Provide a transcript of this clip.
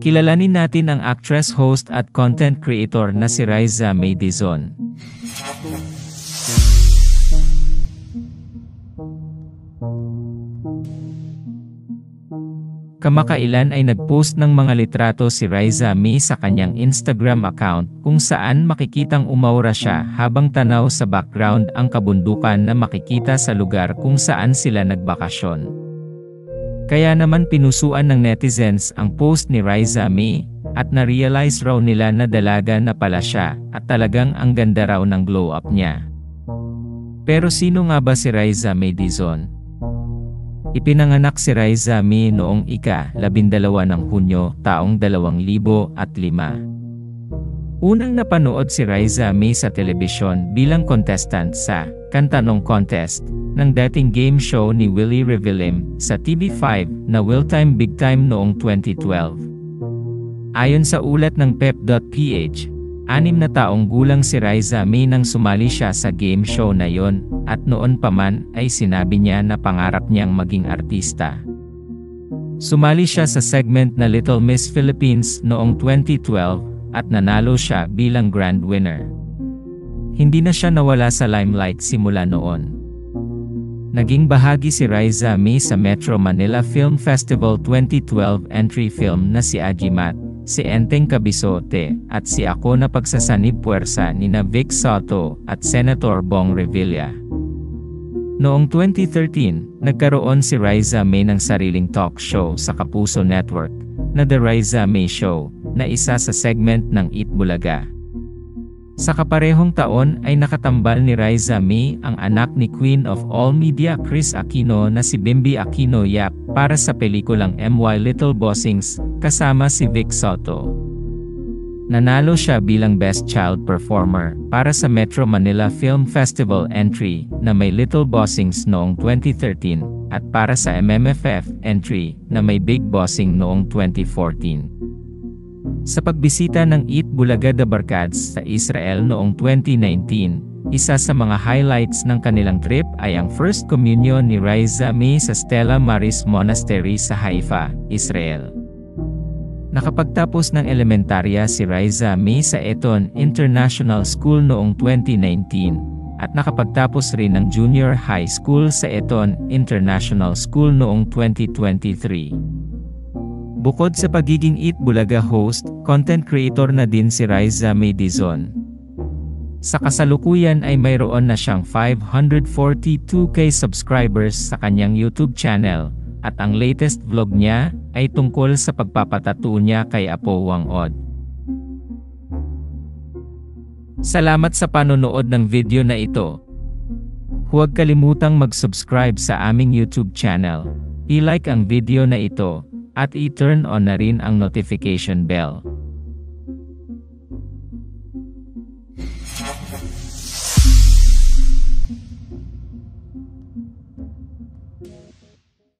Kilalanin natin ang actress, host at content creator na si Riza May Dizon. Kamakailan ay nagpost ng mga litrato si Riza May sa kanyang Instagram account kung saan makikitang umaura siya habang tanaw sa background ang kabundukan na makikita sa lugar kung saan sila nagbakasyon. Kaya naman pinusuan ng netizens ang post ni Riza May at na-realize raw nila na dalaga na pala siya at talagang ang ganda raw ng glow up niya. Pero sino nga ba si Riza May Dizon? Ipinanganak si Riza May noong ika-12 ng Hunyo taong 2005. Unang napanood si Riza May sa telebisyon bilang contestant sa Kantanong Contest ng dating game show ni Willie Revillame sa TV5 na Will Time Big Time noong 2012. Ayon sa ulat ng Pep.ph, 6 na taong gulang si Riza May nang sumali siya sa game show na yon, at noon pa man ay sinabi niya na pangarap niyang maging artista. Sumali siya sa segment na Little Miss Philippines noong 2012 at nanalo siya bilang grand winner. Hindi na siya nawala sa limelight simula noon. Naging bahagi si Riza May sa Metro Manila Film Festival 2012 entry film na si Ajimat, si Enteng Cabisote, at si Ako na Pagsasanib Puwersa nina Vic Soto at Senator Bong Revilla. Noong 2013, nagkaroon si Riza May ng sariling talk show sa Kapuso Network, na The Riza May Show, na isa sa segment ng Eat Bulaga. Sa kaparehong taon ay nakatambal ni Riza May ang anak ni Queen of All Media Kris Aquino na si Bimbi Aquino Yap para sa pelikulang My Little Bossings kasama si Vic Soto. Nanalo siya bilang Best Child Performer para sa Metro Manila Film Festival entry na My Little Bossings noong 2013 at para sa MMFF entry na may Big Bossing noong 2014. Sa pagbisita ng Eat Bulaga The Barkads sa Israel noong 2019, isa sa mga highlights ng kanilang trip ay ang First Communion ni Riza May sa Stella Maris Monastery sa Haifa, Israel. Nakapagtapos ng elementarya si Riza May sa Eton International School noong 2019 at nakapagtapos rin ng junior high school sa Eton International School noong 2023. Bukod sa pagiging Eat Bulaga host, content creator na din si Riza May Dizon. Sa kasalukuyan ay mayroon na siyang 542k subscribers sa kanyang YouTube channel, at ang latest vlog niya ay tungkol sa pagpapatattoo niya kay Apo Wang-od. Salamat sa panonood ng video na ito. Huwag kalimutang mag-subscribe sa aming YouTube channel, i-like ang video na ito, at i-turn on na rin ang notification bell.